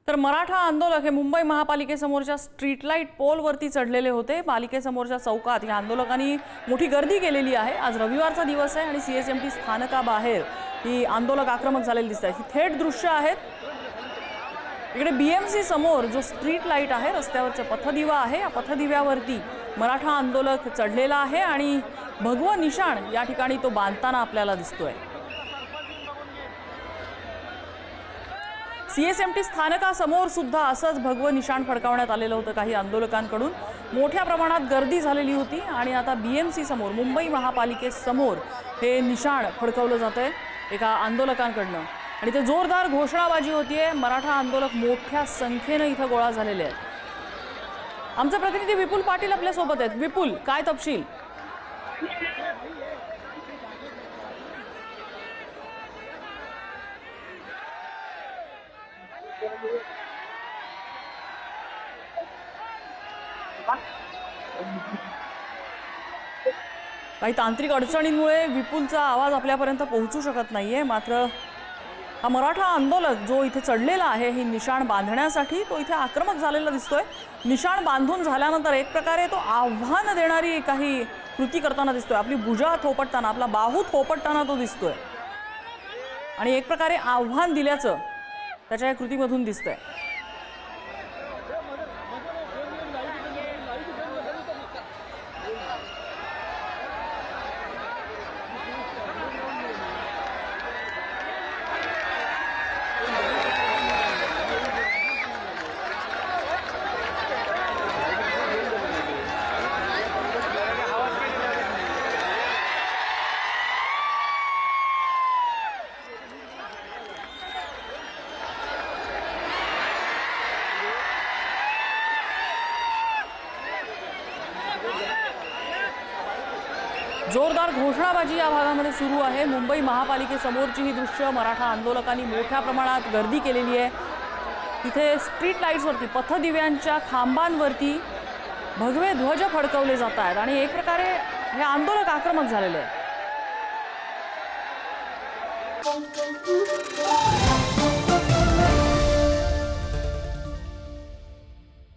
तर मराठा आंदोलक हे मुंबई महापालिकेसमोरच्या स्ट्रीट लाईट पोलवरती चढलेले होते। पालिकेसमोरच्या चौकात या आंदोलकांनी मोठी गर्दी केलेली आहे। आज रविवारचा दिवस आहे आणि सीएसएमटी स्थानकाबाहेर ही आंदोलक आक्रमक झालेली दिसत आहेत। ही थेट दृश्य आहेत। इकडे बीएमसी समोर जो स्ट्रीट लाईट आहे, रस्त्यावरचा पथदिवा आहे, या पथदिव्यावरती मराठा आंदोलक चढलेला आहे आणि भगवा निशाण या ठिकाणी तो बांधताना आपल्याला दिसतोय। सीएसएमटी स्थानकासमोर सुद्धा असंच भगव निशाण फडकावण्यात आलेलं होतं काही आंदोलकांकडून। मोठ्या प्रमाणात गर्दी झालेली होती आणि आता बीएमसी समोर मुंबई महापालिकेसमोर हे निशाण फडकवलं जातंय एका आंदोलकांकडनं आणि ते जोरदार घोषणाबाजी होतीये। मराठा आंदोलक मोठ्या संख्येने इथं गोळा झालेले आहेत। आमचे प्रतिनिधी विपुल पाटील आपल्या सोबत आहेत। विपुल, काय तपशील? काही तांत्रिक अडचणींमुळे विपुलचा आवाज आपल्यापर्यंत पोहोचू शकत नाहीये। मात्र हा मराठा आंदोलक जो इथे चढलेला आहे, ही निशाण बांधण्यासाठी तो इथे आक्रमक झालेला दिसतोय। निशाण बांधून झाल्यानंतर एक प्रकारे तो आव्हान देणारी काही कृती करताना दिसतोय। आपली भुजा थोपटताना, आपला बाहू थोपटताना तो दिसतोय आणि एक प्रकारे आव्हान दिल्याचं त्याच्या या कृतीमधून दिसतंय। जोरदार घोषणाबाजी या भागामध्ये सुरू आहे। मुंबई महापालिकेसमोरची ही दृश्य, मराठा आंदोलकांनी मोठ्या प्रमाणात गर्दी केलेली आहे। तिथे स्ट्रीट लाईट्सवरती, पथदिव्यांच्या खांबांवरती भगवे ध्वज फडकवले जात आहेत आणि एक प्रकारे हे आंदोलक आक्रमक झालेले आहेत।